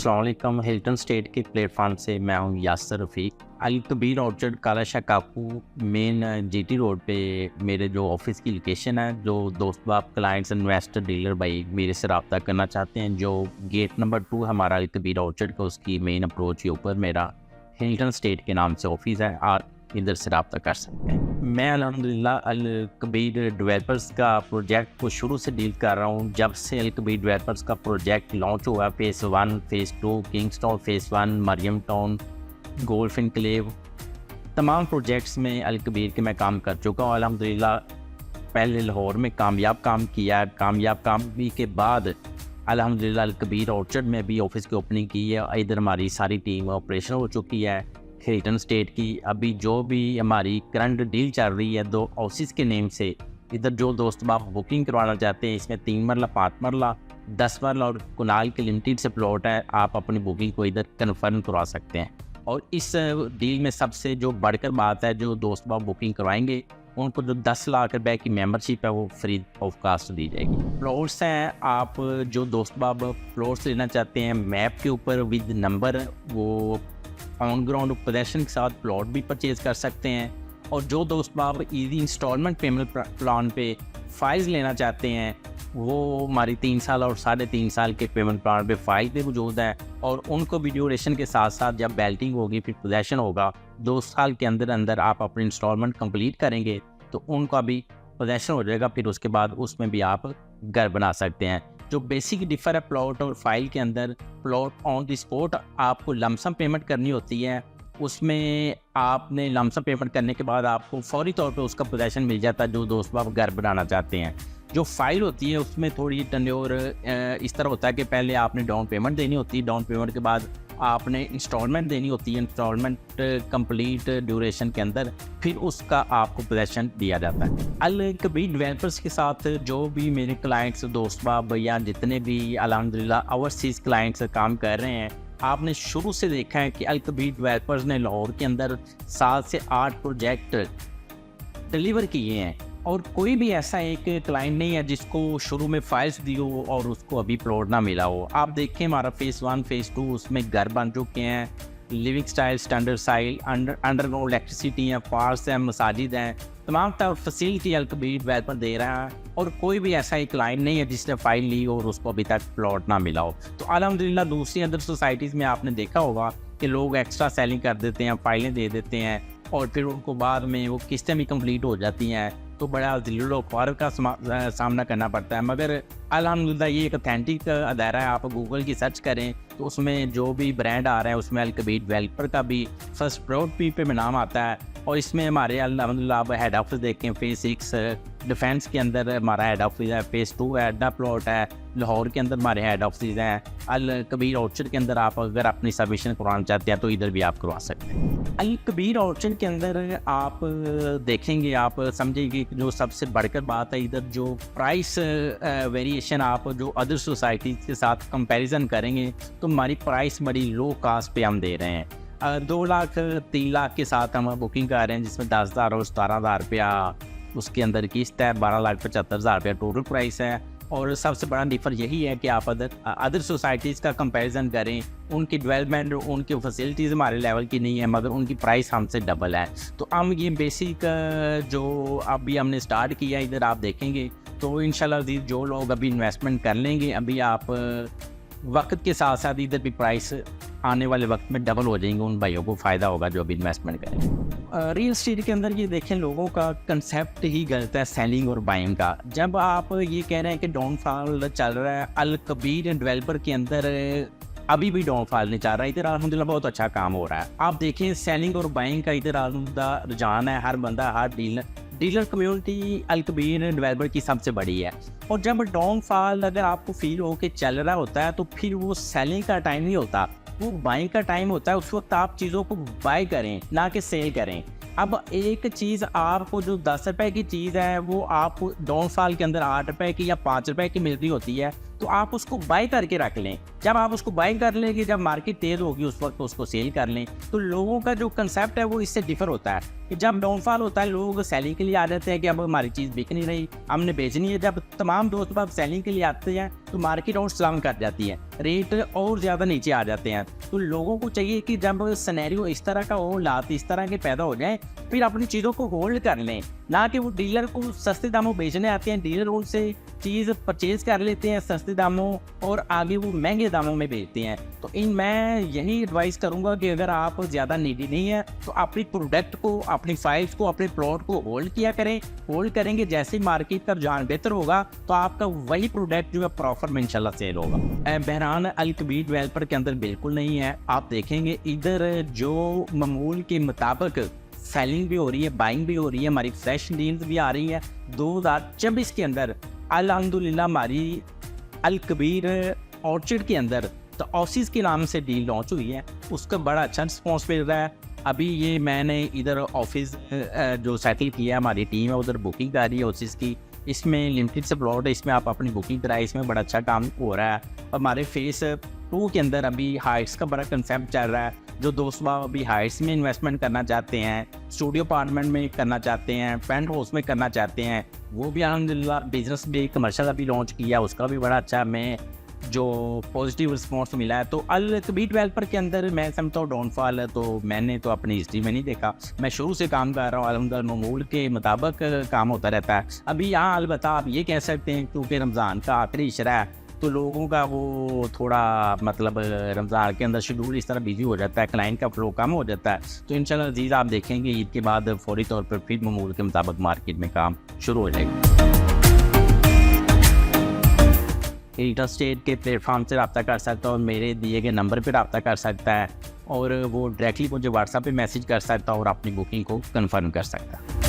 अस्सलाम वालेकुम। Hilton state के प्लेटफॉर्म से मैं हूँ यासर रफ़ीक। अल कबीर ऑर्चर्ड कालाशाह काकू मेन जीटी रोड पे मेरे जो ऑफिस की लोकेशन है। जो दोस्त बाप क्लाइंट्स इन्वेस्टर डीलर भाई मेरे से रब्ता करना चाहते हैं, जो गेट नंबर 2 हमारा अल कबीर ऑर्चर्ड का उसकी मेन अप्रोच के ऊपर मेरा हिल्टन स्टेट के नाम से ऑफिस है, आप इधर से रब्ता कर सकते हैं। मैं अल्हम्दुलिल्लाह अल कबीर डेवलपर्स का प्रोजेक्ट को शुरू से डील कर रहा हूँ। जब से अल कबीर डेवलपर्स का प्रोजेक्ट लॉन्च हुआ, phase 1, phase 2, Kingstown phase 1, Mariam town, golf enclave, तमाम प्रोजेक्ट्स में अल कबीर के मैं काम कर चुका हूँ अल्हम्दुलिल्लाह। पहले लाहौर में कामयाब काम किया, कामयाब कामयाबी के बाद अल्हम्दुलिल्लाह अल कबीर ऑर्चर्ड में भी ऑफिस की ओपनिंग की है। इधर हमारी सारी टीम ऑपरेशन हो चुकी है हिल्टन स्टेट की। अभी जो भी हमारी करंट डील चल रही है 2 हाउसेस के नेम से, इधर जो दोस्त बाप बुकिंग करवाना चाहते हैं, इसमें 3 मरला, 5 मरला, 10 मरला और कुनाल के लिमिटेड से प्लॉट है। आप अपनी बुकिंग को इधर कन्फर्म करवा सकते हैं। और इस डील में सबसे जो बढ़कर बात है, जो दोस्त बाप बुकिंग करवाएंगे उनको जो 10 लाख रुपए की मेंबरशिप है वो फ्री ऑफ कास्ट दी जाएगी। प्लॉट्स हैं, आप जो दोस्त बाप प्लॉट्स लेना चाहते हैं मैप के ऊपर विद नंबर, वो ऑन ग्राउंड पोजेशन के साथ प्लॉट भी परचेज कर सकते हैं। और जो दोस्त बाप ईजी इंस्टॉलमेंट पेमेंट प्लान पे फाइल्स लेना चाहते हैं, वो हमारी 3 साल और 3.5 साल के पेमेंट प्लान पे फाइल भी मौजूद है। और उनको भी ड्यूरेशन के साथ साथ जब बेल्टिंग होगी फिर पोजेशन होगा, 2 साल के अंदर अंदर आप अपनी इंस्टॉलमेंट कंप्लीट करेंगे तो उनका भी पोजेशन हो जाएगा। फिर उसके बाद उसमें भी आप घर बना सकते हैं। जो बेसिक डिफर है प्लॉट और फाइल के अंदर, प्लॉट ऑन द स्पॉट आपको लमसम पेमेंट करनी होती है। उसमें आपने लमसम पेमेंट करने के बाद आपको फौरी तौर पे उसका पोजेशन मिल जाता है जो दोस्त बाप घर बनाना चाहते हैं। जो फाइल होती है उसमें थोड़ी टेन्योर इस तरह होता है कि पहले आपने डाउन पेमेंट देनी होती है, डाउन पेमेंट के बाद आपने इंस्टॉलमेंट देनी होती है, इंस्टॉलमेंट कंप्लीट ड्यूरेशन के अंदर फिर उसका आपको पोजेशन दिया जाता है। अल कबीर डेवलपर्स के साथ जो भी मेरे क्लाइंट्स दोस्त बाब या जितने भी अल्हम्दुलिल्लाह ओवरसीज़ क्लाइंट्स काम कर रहे हैं, आपने शुरू से देखा है कि अल कबीर डेवलपर्स ने लाहौर के अंदर 7 से 8 प्रोजेक्ट डिलीवर किए हैं। और कोई भी ऐसा एक क्लाइंट नहीं है जिसको शुरू में फाइल्स दी हो और उसको अभी प्लॉट ना मिला हो। आप देखें हमारा फ़ेज़ 1, फ़ेज़ 2 उसमें घर बन चुके हैं, living style, standard style, underground electricity है, पार्क्स हैं, मसाजिद हैं, तमाम तरह फैसिलिटी अल कबीर डेवलपर दे रहा है। और कोई भी ऐसा एक क्लाइंट नहीं है जिसने फाइल ली और उसको अभी तक प्लॉट ना मिला हो। तो अल्हम्दुलिल्लाह दूसरी अदर सोसाइटीज़ में आपने देखा होगा कि लोग एक्स्ट्रा सेलिंग कर देते हैं, फाइलें दे देते हैं और फिर उनको बाद में वो किस्तें भी कंप्लीट हो जाती हैं तो बड़ा ज़िल्लुल ख़्वार का सामना करना पड़ता है। मगर अल्हम्दुलिल्लाह ये एक ऑथेंटिक अदारा है। आप गूगल की सर्च करें तो उसमें जो भी ब्रांड आ रहा है उसमें अल कबीर डेवलपर का भी फर्स्ट प्राउड पी पे में नाम आता है। और इसमें हमारे अल्हम्दुलिल्लाह आप हेड ऑफिस देखें, फ़ेज़ 6 डिफेंस के अंदर हमारा हेड ऑफिस है, फ़ेज़ 2 है, अड्डा प्लॉट है, लाहौर के अंदर हमारे हेड ऑफिस हैं। अल कबीर ऑर्चर्ड के अंदर आप अगर अपनी सबमिशन करवाना चाहते हैं तो इधर भी आप करवा सकते हैं। अल कबीर ऑर्चर्ड के अंदर आप देखेंगे, आप समझेंगे जो सबसे बढ़कर बात है, इधर जो प्राइस वेरिएशन आप जो अदर सोसाइटीज़ के साथ कंपैरिजन करेंगे तो हमारी प्राइस बड़ी लो कास्ट पे हम दे रहे हैं। 2 लाख 3 लाख के साथ हम बुकिंग कर रहे हैं जिसमें 10,000 और 17,000 रुपया उसके अंदर किस्त है, 12,75,000 रुपया टोटल प्राइस है। और सबसे बड़ा डिफर यही है कि आप अदर सोसाइटीज़ का कंपैरिजन करें, उनकी डेवलपमेंट, उनकी फैसिलिटीज़ हमारे लेवल की नहीं है मगर उनकी प्राइस हमसे डबल है। तो हम ये बेसिक जो अभी हमने स्टार्ट किया है इधर आप देखेंगे तो इंशाल्लाह जो लोग अभी इन्वेस्टमेंट कर लेंगे, अभी आप वक्त के साथ साथ इधर भी प्राइस आने वाले वक्त में डबल हो जाएंगे। उन भाइयों को फ़ायदा होगा जो अभी इन्वेस्टमेंट करेंगे। रियल एस्टेट के अंदर ये देखें लोगों का कंसेप्ट ही गलत है सेलिंग और बाइंग का। जब आप ये कह रहे हैं कि डाउनफॉल चल रहा है, अल कबीर डेवलपर के अंदर अभी भी डाउनफॉल नहीं चल रहा है। इधर अल्हम्दुलिल्लाह बहुत अच्छा काम हो रहा है। आप देखें सेलिंग और बाइंग का इधर अल्हम्दुलिल्लाह रुझान है। हर बंदा, हर डीलर कम्युनिटी अल कबीर डेवलपर की सबसे बड़ी है। और जब डाउनफॉल अगर आपको फील हो कि चल रहा होता है तो फिर वो सेलिंग का टाइम नहीं होता, वो बाइंग का टाइम होता है। उस वक्त आप चीज़ों को बाय करें ना कि सेल करें। अब एक चीज़ आपको जो 10 रुपए की चीज़ है वो आपको डाउनफॉल के अंदर 8 रुपए की या 5 रुपए की मिल रही होती है, तो आप उसको बाय करके रख लें। जब आप उसको बाय कर लेंगे, जब मार्केट तेज़ होगी उस वक्त उसको सेल कर लें। तो लोगों का जो कंसेप्ट है वो इससे डिफर होता है कि जब डाउनफॉल होता है लोग सेलिंग के लिए आ जाते हैं कि अब हमारी चीज़ बिक नहीं रही, हमने बेचनी है। जब तमाम दोस्त अब सेलिंग के लिए आते हैं तो मार्केट और स्लम कर जाती है, रेट और ज़्यादा नीचे आ जाते हैं। तो लोगों को चाहिए कि जब सिनेरियो इस तरह का हो, लात इस तरह के पैदा हो जाए, फिर अपनी चीज़ों को होल्ड कर लें, ना कि वो डीलर को सस्ते दामों बेचने आते हैं, डीलर उनसे चीज़ परचेज कर लेते हैं सस्ते दामों और आगे वो महंगे दामों में बेचते हैं। तो मैं यही एडवाइस करूंगा कि अगर आप ज़्यादा नीडी नहीं है तो अपनी प्रोडक्ट को, अपनी फाइल्स को, अपने प्लॉट को होल्ड किया करें। होल्ड करेंगे, जैसे मार्केट का रुझान बेहतर होगा तो आपका वही प्रोडक्ट जो है प्रॉफिट में इंशाल्लाह सेल होगा। बहरान अल-कबीर डेवलपर के अंदर बिल्कुल नहीं है। आप देखेंगे इधर जो मामूल के मुताबिक सेलिंग भी हो रही है, बाइंग भी हो रही है, हमारी फ्रेश डील्स भी आ रही है। 2024 के अंदर अल्हम्दुलिल्लाह हमारी अल-कबीर ऑर्चिड के अंदर द ऑसिस के नाम से डील लॉन्च हुई है, उसका बड़ा अच्छा रिस्पॉन्स मिल रहा है। अभी ये मैंने इधर ऑफिस जो सेटल किया है, हमारी टीम है उधर बुकिंग कर रही है ऑसिस की। इसमें लिमिटेड से प्लॉट है, इसमें आप अपनी बुकिंग कराए, इसमें बड़ा अच्छा काम हो रहा है। हमारे फेस 2 के अंदर अभी हाइट्स का बड़ा कंसेप्ट चल रहा है। जो दोस्त अभी हाइट्स में इन्वेस्टमेंट करना चाहते हैं, स्टूडियो अपार्टमेंट में करना चाहते हैं, पेंट हाउस में करना चाहते हैं, वो भी अल्हम्दुलिल्लाह बिजनेस भी कमर्शियल अभी लॉन्च किया, उसका भी बड़ा अच्छा हमें जो पॉजिटिव रिस्पॉन्स मिला है। तो अल-कबीर डेवलपर के अंदर मैं समझता हूँ डाउनफॉल है, तो मैंने तो अपनी हिस्ट्री में नहीं देखा। मैं शुरू से काम कर रहा हूँ, अल्हम्दुलिल्लाह मामूल के मुताबिक काम होता रहता है। अभी यहाँ अलबत्ता आप ये कह सकते हैं क्योंकि रमज़ान का आखिरी इशरा है तो लोगों का वो थोड़ा मतलब रमज़ान के अंदर शेड्यूल इस तरह बिजी हो जाता है, क्लाइंट का फ्लो कम हो जाता है। तो इंशाल्लाह अज़ीज़ आप देखेंगे ईद के बाद फौरी तौर पर फिर मामूल के मुताबिक मार्केट में काम शुरू हो जाएगा। रियल एस्टेट के प्लेटफॉर्म से रब्ता कर सकता है और मेरे दिए गए नंबर पर रब्ता कर सकता है और वो डायरेक्टली मुझे व्हाट्सएप पे मैसेज कर सकता है और अपनी बुकिंग को कंफर्म कर सकता है।